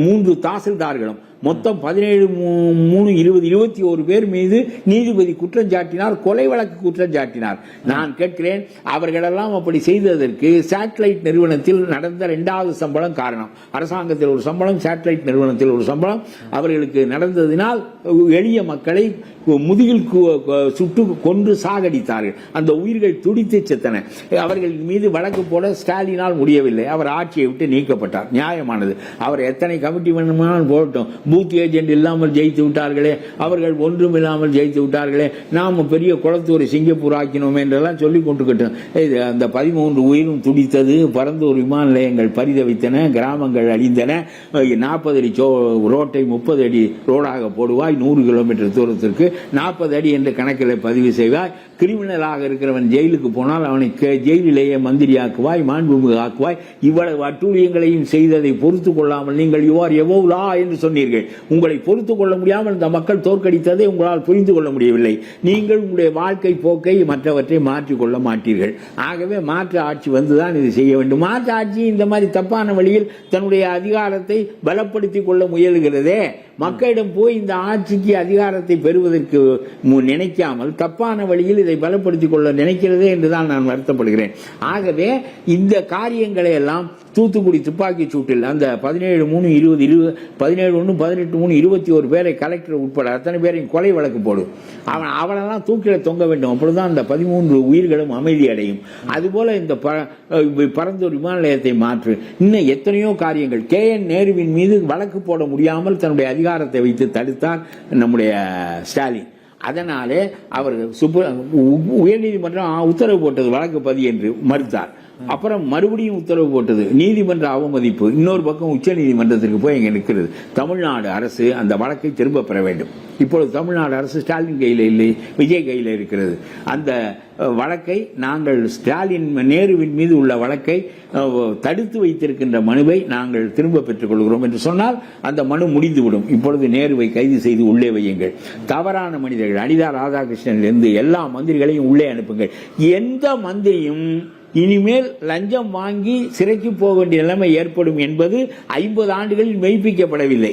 3 தாசில்தார்களும் மொத்தம் 17/3/2021 பேர் மீது நீதிபதி குற்றம் சாட்டினார், கொலை வழக்கு குற்றம் சாட்டினார். நான் கேட்கிறேன், அவர்களெல்லாம் அப்படி செய்ததற்கு சேட்டலைட் நிறுவனத்தில் நடந்த 2வது சம்பளம் காரணம். அரசாங்கத்தில் ஒரு சம்பளம், சேட்டலைட் நிறுவனத்தில் ஒரு சம்பளம் அவர்களுக்கு நடந்ததினால் எளிய மக்களை முதுகில் சுட்டு கொன்று சாகடித்தார்கள். அந்த உயிர்கள் துடித்து செத்தன. அவர்கள் மீது வழக்கு போட ஸ்டாலினால் முடியவில்லை. அவர் ஆட்சியை விட்டு நீக்கப்பட்டார். நியாயமானது. அவர் எத்தனை கமிட்டி வேணுமானால் போட்டோம். பூத் ஏஜென்ட் இல்லாமல் ஜெயித்து விட்டார்களே, அவர்கள் ஒன்றும் இல்லாமல் ஜெயித்து விட்டார்களே, நாம் பெரிய குளத்தூர் சிங்கப்பூர் ஆக்கினோம் என்றெல்லாம் சொல்லிக் கொண்டுகிட்டோம். அந்த 13 உயிரும் துடித்தது. பரந்தூர் விமான நிலையங்கள் பரிதவித்தன, கிராமங்கள் அழிந்தன. 40 அடி ரோட்டை 30 அடி ரோடாக போடுவாய், 100 கிலோமீட்டர் தூரத்திற்கு 40 அடி என்ற கணக்கில் பதிவு செய்வாய். கிரிமினலாக இருக்கிறவன் ஜெயிலுக்கு போனால் அவனை ஜெயிலிலேயே மந்திரியாக்குவாய், மாண்புமிகு ஆக்குவாய். இவ்வளவு அட்டூழியங்களையும் செய்ததை பொறுத்து கொள்ளாமல் நீங்கள் யுவர் எபோவ் லா என்று சொன்னீர்கள். உங்களை பொறுத்து கொள்ள முடியாமல் இந்த மக்கள் தோற்கடித்ததை உங்களால் புரிந்து கொள்ள முடியவில்லை. நீங்கள் உங்களுடைய வாழ்க்கை போக்கை மற்றவற்றை மாற்றிக்கொள்ள மாட்டீர்கள். ஆகவே மாற்று ஆட்சி வந்துதான் இது செய்ய வேண்டும். மாற்று ஆட்சி இந்த மாதிரி தப்பான வழியில் தன்னுடைய அதிகாரத்தை பலப்படுத்திக் கொள்ள முயல்கிறதே. மக்களிடம் போய் இந்த ஆட்சிக்கு அதிகாரத்தை பெறுவதற்கு நினைக்காமல் தப்பான வழியில் இதை பலப்படுத்திக் கொள்ள நினைக்கிறதே என்றுதான் நான் வருத்தப்படுகிறேன். ஆகவே இந்த காரியங்களை எல்லாம் தூத்துக்குடி துப்பாக்கி சூட்டில் அந்த 17/1/18/3/21 பேரை கலெக்டர் உட்பட அத்தனை பேரையும் கொலை வழக்கு போடும். அவனெல்லாம் தூக்கில தொங்க வேண்டும். அப்பொழுதுதான் அந்த 13 உயிர்களும் அமைதி அடையும். அதுபோல இந்த பரந்தூர் விமான நிலையத்தை மாற்று, இன்னும் எத்தனையோ காரியங்கள். KN நேருவின் மீது வழக்கு போட முடியாமல் தன்னுடைய அதிகாரத்தை வைத்து தடுத்தார் நம்முடைய ஸ்டாலின். அதனாலே அவர் உயர்நீதிமன்றம் உத்தரவு போட்டது வழக்கு பதி என்று மறுத்தார். அப்புறம் மறுபடியும் உத்தரவு போட்டது, நீதிமன்ற அவமதிப்பு. இன்னொரு பக்கம் உச்ச நீதிமன்றத்திற்கு போய் இங்க நிற்கிறது. தமிழ்நாடு அரசு அந்த வழக்கை திரும்ப பெற வேண்டும். இப்பொழுது தமிழ்நாடு அரசு ஸ்டாலின் கையில் இல்லை, விஜய் கையில் இருக்கிறது. அந்த வழக்கை நாங்கள் ஸ்டாலின் நேருவின் மீது உள்ள வழக்கை தடுத்து வைத்திருக்கின்ற மனுவை நாங்கள் திரும்ப பெற்றுக் கொள்கிறோம் என்று சொன்னால் அந்த மனு முடிந்துவிடும். இப்பொழுது நேருவை கைது செய்து உள்ளே வையுங்கள். தவறான மனிதர்கள் அனிதா ராதாகிருஷ்ணன் இருந்து எல்லா மந்திரிகளையும் உள்ளே அனுப்புங்கள். எந்த மந்திரியும் இனிமேல் லஞ்சம் வாங்கி சிறைக்கு போக வேண்டிய நிலைமை ஏற்படும் என்பது 50 ஆண்டுகளில் மெய்ப்பிக்கப்படவில்லை.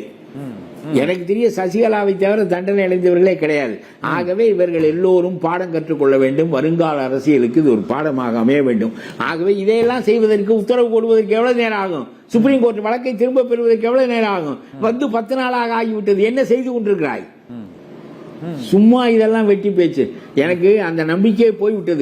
எனக்கு தெரிய சசிகலாவை தவிர தண்டனை அடைந்தவர்களே கிடையாது. ஆகவே இவர்கள் எல்லோரும் பாடம் கற்றுக்கொள்ள வேண்டும். வருங்கால அரசியலுக்கு இது ஒரு பாடமாக அமைய வேண்டும். ஆகவே இதையெல்லாம் செய்வதற்கு உத்தரவு போடுவதற்கு எவ்வளவு நேரம் ஆகும்? சுப்ரீம் கோர்ட் வழக்கை திரும்ப பெறுவதற்கு எவ்வளவு நேரம் ஆகும்? 10 நாளாக ஆகிவிட்டது. என்ன செய்து கொண்டிருக்கிறாய்? சும்மா இதெல்லாம் வெட்டி பேச்சு. எனக்கு அந்த நம்பிக்கையே போய்விட்டது.